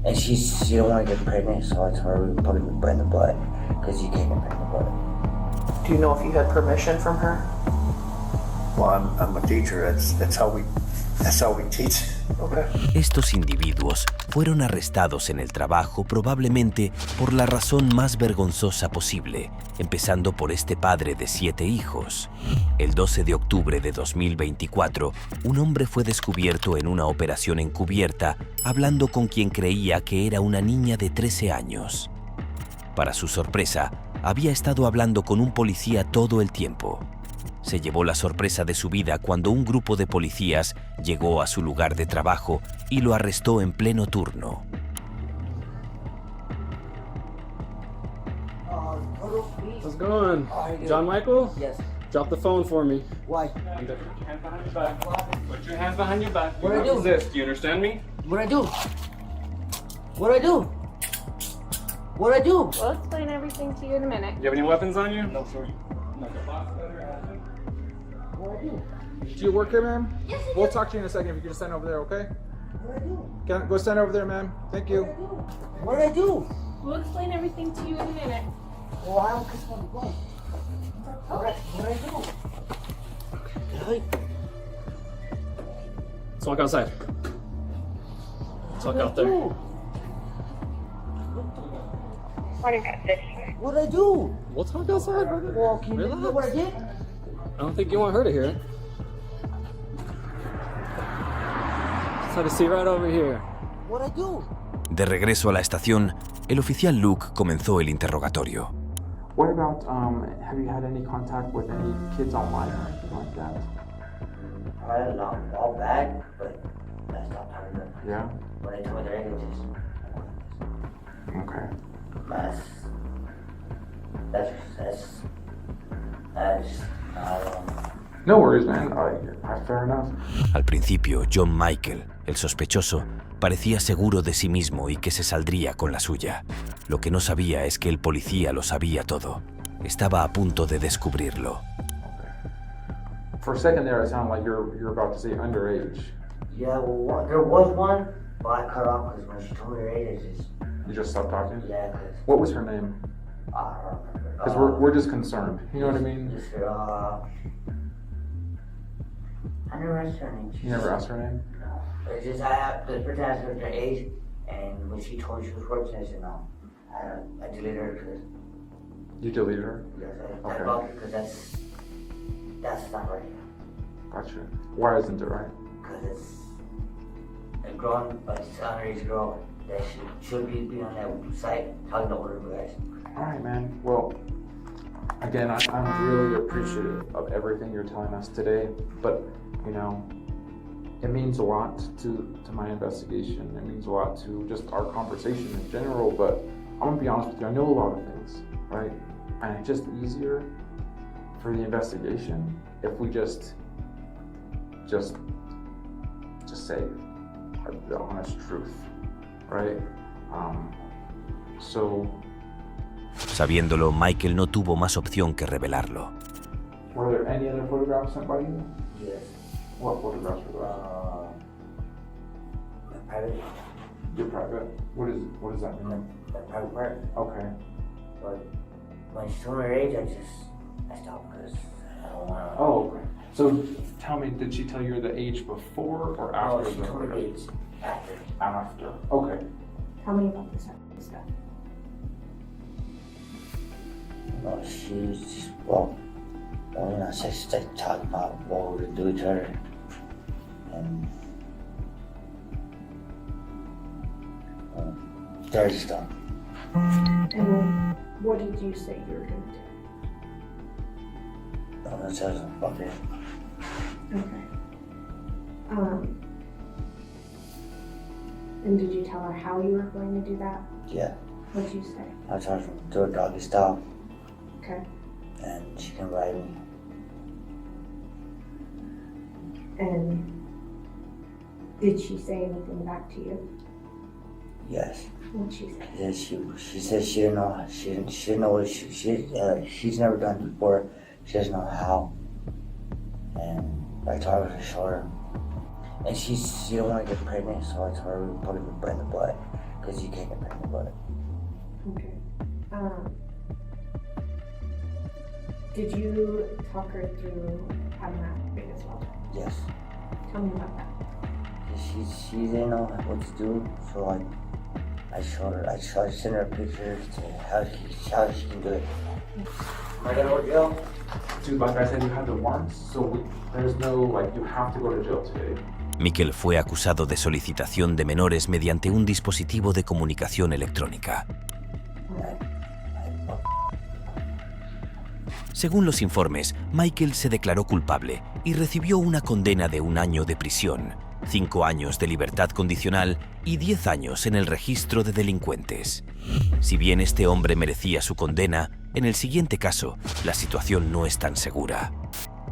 And she didn't want to get pregnant, so I told her we probably would burn the blood, because you can't get pregnant with blood. Do you know if you had permission from her? Well, I'm a teacher. That's how we teach. Okay. Estos individuos fueron arrestados en el trabajo probablemente por la razón más vergonzosa posible, empezando por este padre de 7 hijos. El 12 de octubre de 2024, un hombre fue descubierto en una operación encubierta hablando con quien creía que era una niña de 13 años. Para su sorpresa, había estado hablando con un policía todo el tiempo. Se llevó la sorpresa de su vida cuando un grupo de policías llegó a su lugar de trabajo y lo arrestó en pleno turno. What's going on? John Michael? Yes. Drop the phone for me. Why? Put your hands behind your back. Put your hands behind your back. Do What not do I do? resist. Do you understand me? What'd I do? What'd I do? What'd I do? We'll explain everything to you in a minute. Do you have any weapons on you? No, sir. Do you work here, ma'am? Yes, we'll talk to you in a second if you can just stand over there, okay? What'd I do? Go stand over there, ma'am. Thank you. What'd I do? We'll explain everything to you in a minute. Well, I don't just want to go. What'd I do? Okay. Let's walk outside. Let's walk out there. What'd I do? We'll talk outside, brother. Well, can you know what I did? I don't think you want her to hear it. Let's have a seat right over here. What'd I do? De regreso a la estación, el oficial Luke comenzó el interrogatorio. What about, have you had any contact with any kids online or anything like that? I had a while back, but I stopped talking to them. Yeah? When I told their ages. Okay. No worries, man. Fair enough. Al principio, John Michael, el sospechoso, parecía seguro de sí mismo y que se saldría con la suya. Lo que no sabía es que el policía lo sabía todo. Estaba a punto de descubrirlo. For a second there, it sounded like you're about to say underage. Yeah, well, there was one, but I cut off because when she told me her age, You just stopped talking? yeah, because What was her name? I don't remember. Because we're just concerned. You know what I mean? Just, I never asked her name. You never asked her name? No. It's just, I have to pretend her age, and when she told me she was working, I said no. I deleted her because, You deleted her? yes, I Okay. blocked her because that's not right. Gotcha. Why isn't it right? Because it's a grown, underage girl that should be on that site talking to older guys. All right, man. Well, again, I'm really appreciative of everything you're telling us today, but, you know, it means a lot to my investigation. It means a lot to just our conversation in general, but I'm gonna be honest with you, I know a lot of things, right? And it's just easier for the investigation if we just say the honest truth, right? So. Sabiéndolo, Michael no tuvo más opción que revelarlo. Were there any other photographs sent by you? Yes. What photographs were those? The private, Your private? What does that mean? the private part. Okay. But when she told me her age, I stopped because I don't want to. Oh, okay. So tell me, did she tell you the age before or after? No, she told me her age after. After. Okay. Tell me about this stuff. No, she was just, well, when I said she started talking about what we would do to each other. And dirty stuff. And what did you say you were going to do? I'm gonna tell some fucker. Okay. And did you tell her how you were going to do that? Yeah. What'd you say? I told her to do a doggy style Okay. and she can ride me. And did she say anything back to you? Yes. What'd she say? She said she didn't know. She didn't know what she's never done it before. She doesn't know how. And I told her to show her. And she didn't want to get pregnant, so I told her we probably would burn the blood, because you can't get pregnant about it. Okay. Did you talk her through how to masturbate as well? Yes. Tell me about that. She didn't know what to do, so I showed her. I sent her pictures to how she can do it. Am I gonna go to jail? Dude, like I said, you had the warrants, so there's no, like, you have to go to jail today. Mikel fue acusado de solicitación de menores mediante un dispositivo de comunicación electrónica. Según los informes, Michael se declaró culpable y recibió una condena de 1 año de prisión, 5 años de libertad condicional y 10 años en el registro de delincuentes. Si bien este hombre merecía su condena, en el siguiente caso, la situación no es tan segura.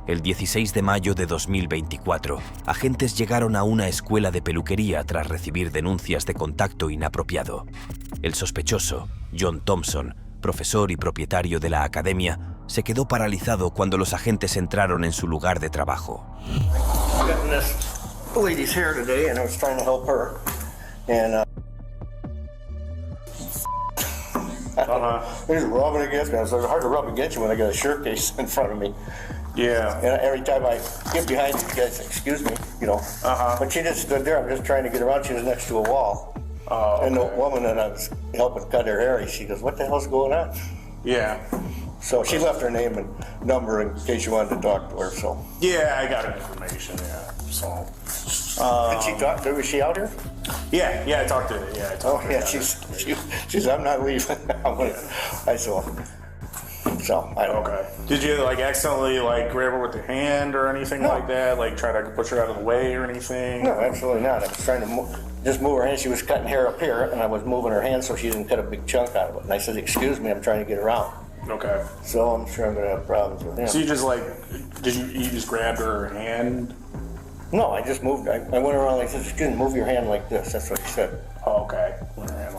El 16 de mayo de 2024, agentes llegaron a una escuela de peluquería tras recibir denuncias de contacto inapropiado. El sospechoso, John Thompson, profesor y propietario de la academia, se quedó paralizado cuando los agentes entraron en su lugar de trabajo. Lady's here today, and I was trying to help her, and he's rubbing against me. It's hard to rub against you when I got a shirt case in front of me. Yeah. And every time I get behind you guys, excuse me, you know. But she just stood there. I'm just trying to get around. She was next to a wall. Oh, okay. And the woman that I was helping cut her hair, she goes, "What the hell's going on?" Yeah. So she left her name and number in case you wanted to talk to her. So. Yeah, I got her information. Yeah. So. Did she talk? Was she out here? Yeah, I talked to her. Yeah, I talked to her. Yeah, she's. I'm not leaving. I saw. So I don't. Okay. Did you like accidentally like grab her with your hand or anything like that? Like try to push her out of the way or anything? No, absolutely not. I was trying to just move her hand. She was cutting hair up here, and I was moving her hand so she didn't cut a big chunk out of it. And I said, "Excuse me, I'm trying to get around." Okay. So I'm sure I'm gonna have problems with him. So you just like, you just grabbed her hand? No, I just moved. I went around like this. Excuse me, move your hand like this. That's what he said. Oh, okay.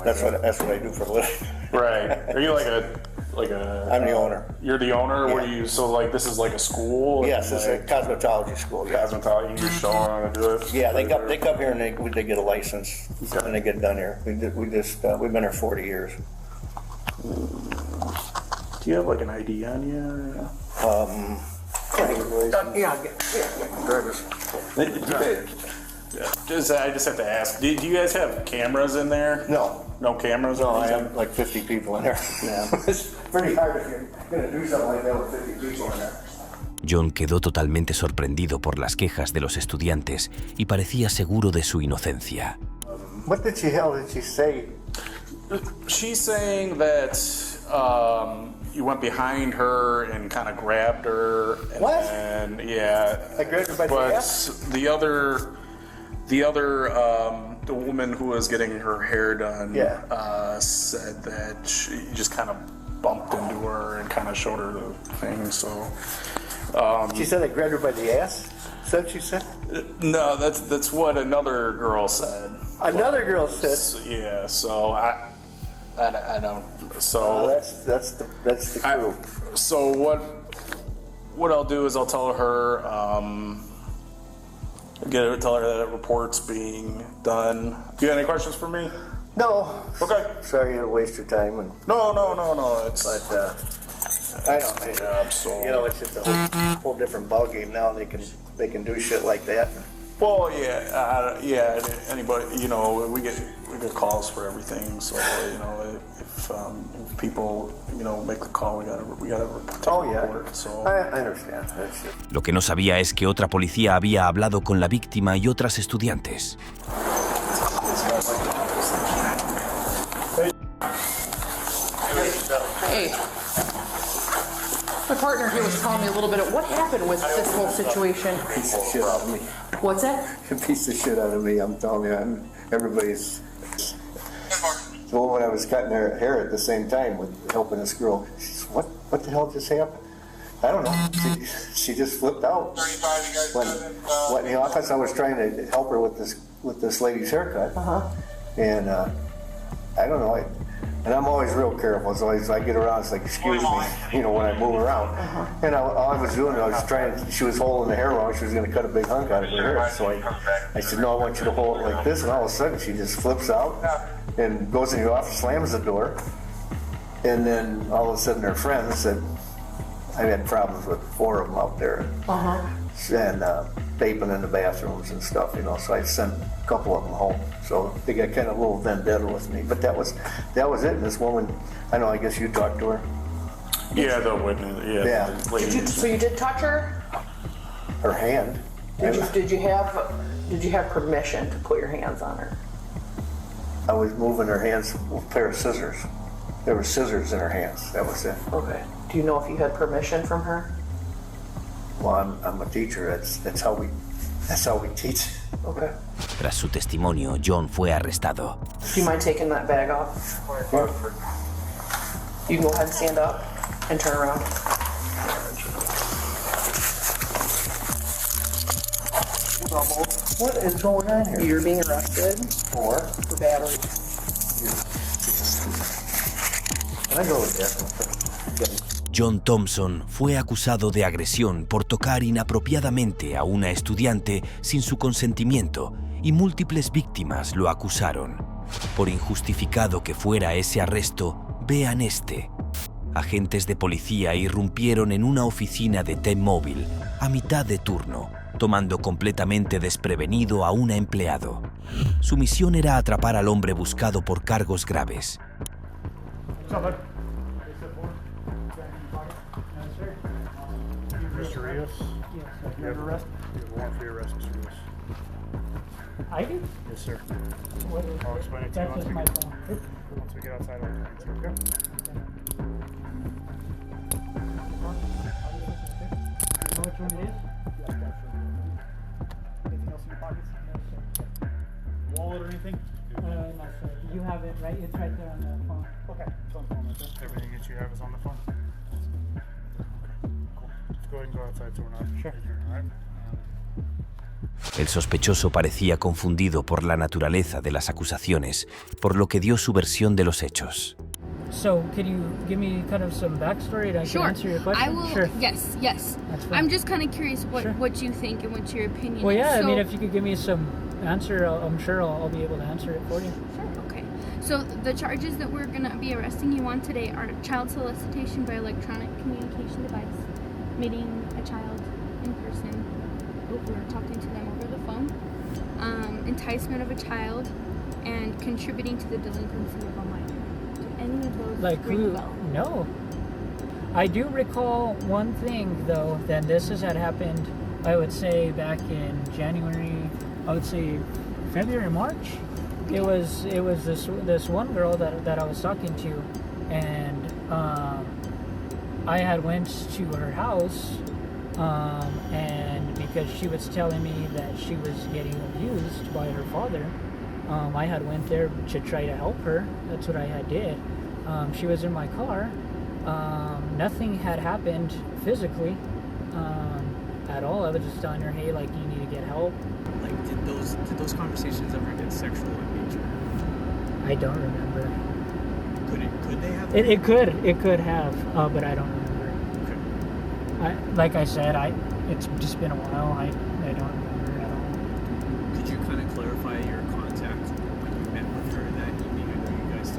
That's what I do for a living. Right. Are you like a? I'm the owner. You're the owner. Yeah. Were you so like this is like a school? Yes, it's a cosmetology school. Yeah. Cosmetology. You just show them how to do it. Yeah, they come here and they get a license and they get done here. We've been here 40 years. Do you have like an ID on you? Yeah. Drivers. I just have to ask. Do you guys have cameras in there? No. No cameras? No, I have like 50 people in there. Yeah. It's pretty hard if you're going to do something like that with 50 people in there. John quedó totalmente sorprendido por las quejas de los estudiantes y parecía seguro de su inocencia. What did she say? She's saying that you went behind her and kind of grabbed her. What? And yeah. I grabbed her by the ass? But the woman who was getting her hair done said that she just kind of bumped into her and kind of showed her the thing. So She said I grabbed her by the ass? Is that what she said? No, that's what another girl said. Another girl said? Yeah, so I don't. So that's the crew. So what I'll do is I'll tell her, tell her that a report's being done. Do you have any questions for me? No. Okay. Sorry to waste your time. No. It's I don't. So You know, it's just a whole different ballgame now. They can do shit like that. well, yeah. Anybody, we get calls for everything. So if people make the call, we gotta report. So I understand. That's it. Lo que no sabía es que otra policía había hablado con la víctima y otras estudiantes. Hey. My partner here was telling me a little bit of what happened with this whole situation. Piece of shit out of me. What's that? A piece of shit out of me. I'm telling you, everybody's. The woman I was cutting her hair at the same time with helping this girl. She says, what the hell just happened? I don't know. She just flipped out. When in the office, I was trying to help her with this lady's haircut. And I don't know. And I'm always real careful. So as I get around, it's like, excuse me, when I move around. And all I was doing, she was holding the hair wrong. She was going to cut a big hunk out of her hair. So I said, no, I want you to hold it like this. And all of a sudden, she just flips out. and goes in the office, slams the door, and then all of a sudden her friends said, I had problems with 4 of them out there, and vaping in the bathrooms and stuff, you know, so I sent a couple of them home. So they got kind of a little vendetta with me, but that was it. And this woman, I guess you talked to her. Yeah, the witness. Yeah. The lady. So you did touch her? Her hand. Did you have permission to put your hands on her? I was moving her hands with a pair of scissors. There were scissors in her hands. That was it. Okay. Do you know if you had permission from her? Well, I'm a teacher. That's how we teach. Okay. Tras su testimonio, John fue arrestado. Do you mind taking that bag off? You can go ahead and stand up and turn around. What is going on here? You're being arrested for battery. I go with that. John Thompson fue acusado de agresión por tocar inapropiadamente a una estudiante sin su consentimiento y múltiples víctimas lo acusaron. Por injustificado que fuera ese arresto, vean este. Agentes de policía irrumpieron en una oficina de T-Mobile a mitad de turno, tomando completamente desprevenido a un empleado. Su misión era atrapar al hombre buscado por cargos graves. Mr. Rios? Yes, you have arrest? You have a warrant for your arrest, Mr. Rios. I do? Yes, sir. What is I'll explain it to you That's once just we my get, phone. once we get outside. I'll explain it to you, okay? You know which one it is? Anything else in your pockets? Wallet or anything? No, sir. You have it, right? It's right there on the phone. Okay, it's on the phone right there. Everything that you have is on the phone? Okay, cool. Just go ahead and go outside so we're not in here, all right? El sospechoso parecía confundido por la naturaleza de las acusaciones, por lo que dio su versión de los hechos. So, could you give me kind of some backstory and I can answer your question? I will. Sure. Yes. That's fine. I'm just kind of curious Sure. what you think and what your opinion Well, is. yeah, I So- mean, if you could give me some answer, I'm sure I'll be able to answer it for you. Sure. Okay. So the charges that we're gonna be arresting you on today are child solicitation by electronic communication device, meeting a child in person, we're talking to them over the phone, enticement of a child, and contributing to the delinquency of a minor. Do any of those Like ring a who? bell? No. I do recall one thing though, that this had happened, I would say back in January, I would say February, March. It was this one girl that I was talking to, and I had went to her house, and because she was telling me that she was getting abused by her father, I had went there to try to help her. That's what I had did. She was in my car. Nothing had happened physically at all. I was just telling her, hey, like, you need to get help. Like, did those conversations ever get sexual in nature? I don't remember. Could they have? It could have, but I don't remember. Okay. Like I said, it's just been a while. I don't remember at all. Could you kind of clarify your contact when you met with her that evening? I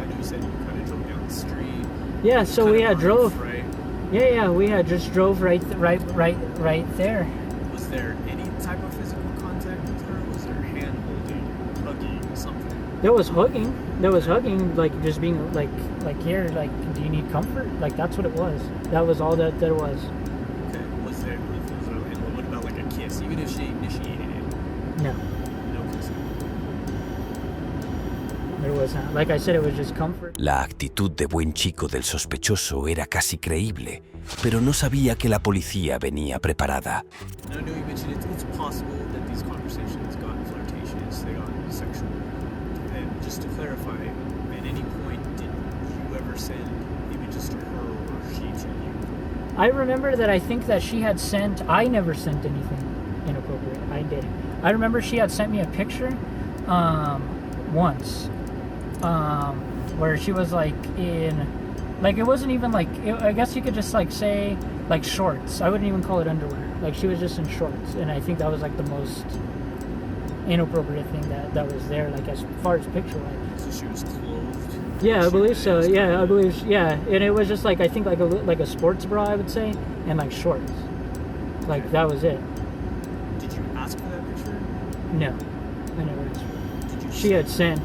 know you said you kind of drove down the street. Yeah, so we had drove. Right? Yeah, we had just drove right there. Was there any type of physical contact with her? Was there hand holding, hugging, something? There was hugging, like just being like here, like, do you need comfort? Like, that's what it was. That was all that there was. Okay. Was there? And what about like a kiss? Even if she initiated it? No, No kissing. there was not. Like I said, it was just comfort. La actitud de buen chico del sospechoso era casi creíble, pero no sabía que la policía venía preparada. And I know you mentioned it's possible that these conversations got flirtatious, they got sexual. And just to clarify, at any point did you ever send images to her or she to you? I remember that I think that she had sent. I never sent anything inappropriate. I didn't. I remember she had sent me a picture, once, where she was like in, like, it wasn't even like, I guess you could just like say like shorts. I wouldn't even call it underwear. Like, she was just in shorts, and I think that was like the most inappropriate thing that was there, like as far as picture-wise. So she was clothed? Yeah, I believe so. She- Yeah, I believe. Yeah, and it was just like I think like a sports bra, I would say, and like shorts. Like that was it. Did you ask for that picture? No, I never asked for it. Did you? She had sent.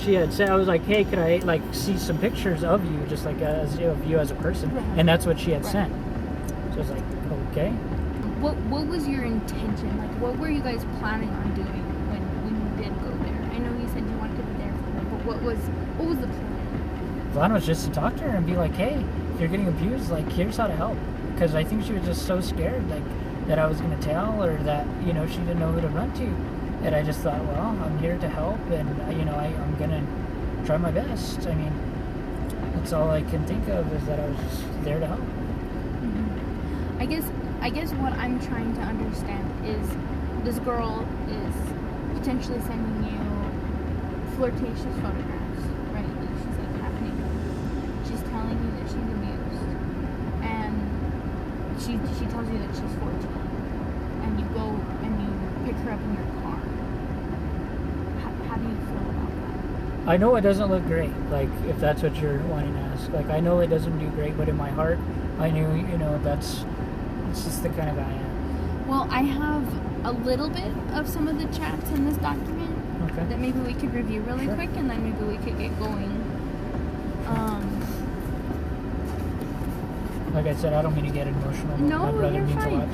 I was like, hey, could I like see some pictures of you, just like as of you as a person? Right. And that's what she had Right. sent. So I was like, okay. What was your intention? Like, what were you guys planning on doing when you did go there? I know you said you wanted to be there for her, but what was the plan? Plan was just to talk to her and be like, hey, if you're getting abused, like here's how to help. Because I think she was just so scared, like that I was gonna tell, or that she didn't know who to run to. And I just thought, well, I'm here to help, and I'm gonna try my best. I mean, that's all I can think of is that I was just there to help. Mm-hmm. I guess what I'm trying to understand is this girl is potentially sending you flirtatious photographs, right? That she's like happening. She's telling you that she's abused, and she tells you that she's 14, and you go and you pick her up in your car. How do you feel about that? I know it doesn't look great, like if that's what you're wanting to ask. Like I know it doesn't do great, but in my heart, I knew, it's just the kind of guy I am. Well, I have a little bit of some of the chats in this document that maybe we could review really quick, and then maybe we could get going. Like I said, I don't mean to get emotional. But No, my brother you're means fine. a lot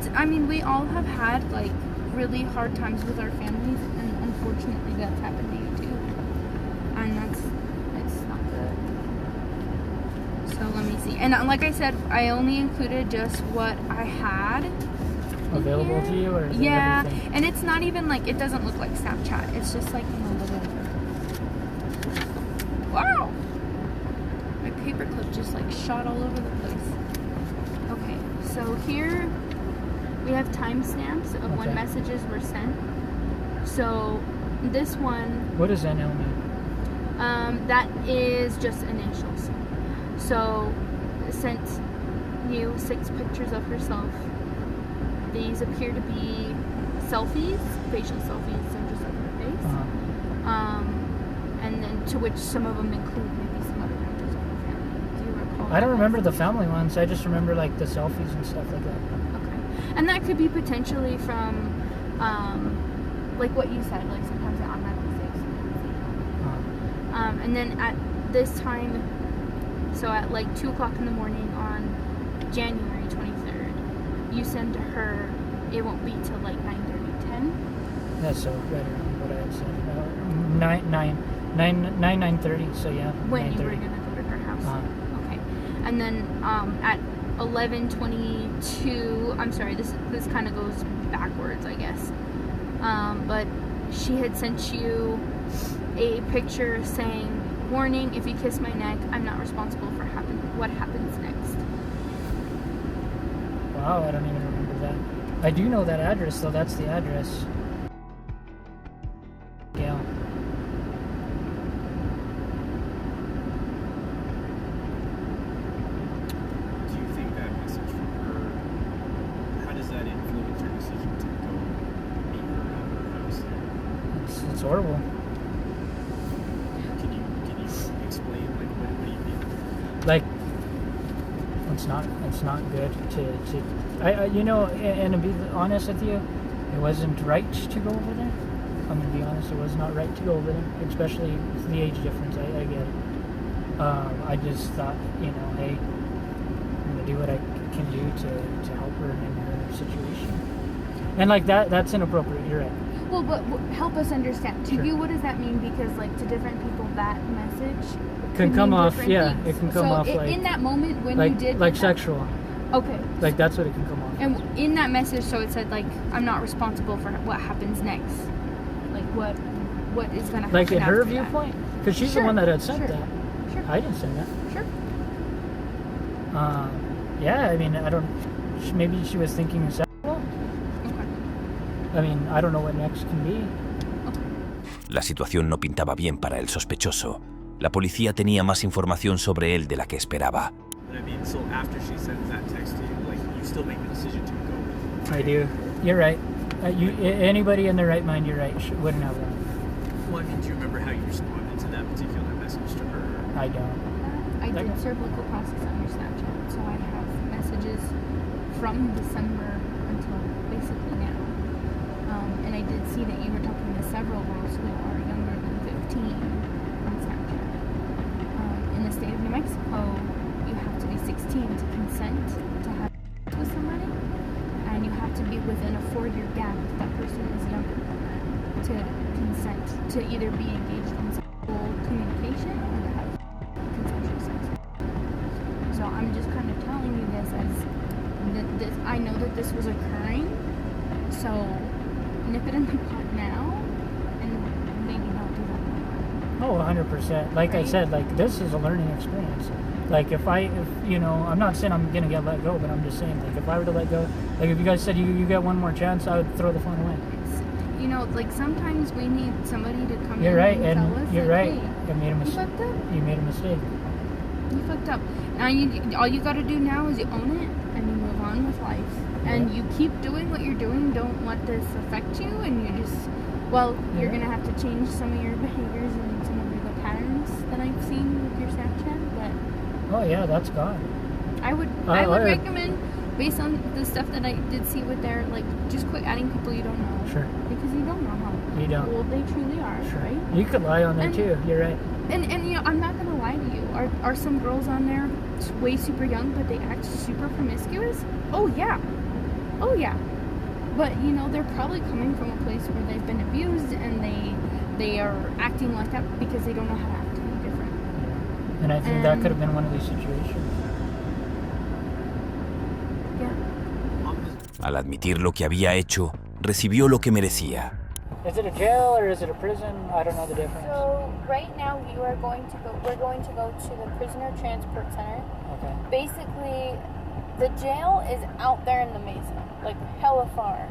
to me. We all have had like really hard times with our families, and unfortunately that's happened to you too. And it's not good. So let me see. And like I said, I only included just what I had Available to you, or is it yeah, everything? and it's not even like, it doesn't look like Snapchat. It's just like a little. Wow! My paperclip just like shot all over the place. Okay, so here we have timestamps of when messages were sent. So this one. What does NL mean? That is just initials. So sent you 6 pictures of herself. These appear to be selfies, facial selfies, so just like her face. And then to which some of them include maybe some other members of her family. Do you recall? I don't remember the family ones. I just remember like the selfies and stuff like that. Okay. And that could be potentially from, like what you said, like sometimes it automatically saves, sometimes they don't. And then at this time, so at like 2 o'clock in the morning on January 23rd, you send to her, it won't be till like 9:30, 10. That's so right around what I had said. 9:30. So yeah. When 9:30. you were gonna go to her house. Okay. And then at 11:22, I'm sorry, this kind of goes backwards, I guess. But she had sent you a picture saying, "Warning, if you kiss my neck, I'm not responsible for what happens next." Wow, I don't even remember that. I do know that address, though. That's the address. Yeah. Do you think that message from her, how does that influence your decision to go meet her at her house? It's horrible. Can you explain, like, what do you mean? Like, it's not good to and to be honest with you, it wasn't right to go over there. I'm gonna be honest, it was not right to go over there, especially with the age difference. I get it. I just thought, hey, I'm gonna do what I can do to help her in her situation. And like that's inappropriate. You're right. Well, but help us understand. To you, what does that mean? Because like to different people, that message can come mean off. different Yeah, things. it can come off like in that moment when like you did like that, sexual. Okay. Like that's what it can come off. And in that message, so it said like, I'm not responsible for what happens next. Like what is gonna happen. Like in her after viewpoint, because she's Sure, the one that had sent sure, that. Sure. I didn't send that. Sure. Yeah, I mean, I don't. Maybe she was thinking sexual. Okay. I mean, I don't know what next can be. La situación no pintaba bien para el sospechoso. La policía tenía más información sobre él de la que esperaba. But I mean, so after she sends that text to you, like, you still make the decision to go with her. I do. You're right. Anybody in their right mind, you're right, wouldn't have one. Well, I mean, do you remember how you responded to that particular message to her? I don't. I did cervical process on your Snapchat, so I have messages from December until basically now. And I did see that you were talking to several girls who are younger than 15 on Snapchat. In the state of New Mexico, you have to be 16 to consent to have sex with somebody, and you have to be within a 4-year gap if that person is younger than that to consent to either be engaged in sexual communication or to have consensual sex. So I'm just kind of telling you this as this. I know that this was occurring, so nip it in the bud now, and maybe not do that later. Oh, 100%. Like I said, like this is a learning experience. Like if you know, I'm not saying I'm gonna get let go, but I'm just saying, like if I were to let go, like if you guys said you get one more chance, I would throw the phone away. You know, like sometimes we need somebody to come You're in right, and tell and us you're that, right. hey, I made a you mistake. fucked up. You made a mistake. You fucked up. Now all you gotta do now is you own it and you move on with life. And you keep doing what you're doing. Don't let this affect you. And you just, you're gonna have to change some of your behaviors and some of the patterns that I've seen with your Snapchat. But Oh yeah, that's gone. I would recommend, based on the stuff that I did see with their, like, just quit adding people you don't know. Sure. Because you don't know how old they truly are, Sure. right? You could lie on there too. You're right. And you know, I'm not gonna lie to you. Are some girls on there way super young, but they act super promiscuous? Oh yeah. But you know, they're probably coming from a place where they've been abused, and they are acting like that because they don't know how to act any different. And I think that could have been one of these situations. Yeah. Al admitir lo que había hecho, recibió lo que merecía. Is it a jail or is it a prison? I don't know the difference. So right now we're going to go to the prisoner transport center. Okay. Basically, the jail is out there in the mesa, like hella far.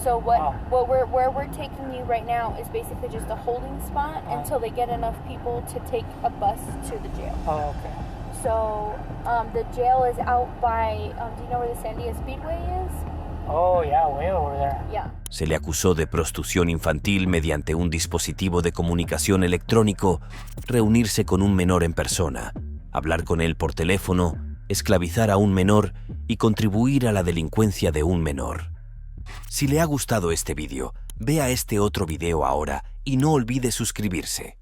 So where we're taking you right now is basically just a holding spot until they get enough people to take a bus to the jail. Oh, okay. So the jail is out by, do you know where the Sandia Speedway is? Oh, yeah, way over there. Yeah. Se le acusó de prostitución infantil mediante un dispositivo de comunicación electrónico, reunirse con un menor en persona, hablar con él por teléfono, esclavizar a un menor y contribuir a la delincuencia de un menor. Si le ha gustado este vídeo, vea este otro video ahora y no olvide suscribirse.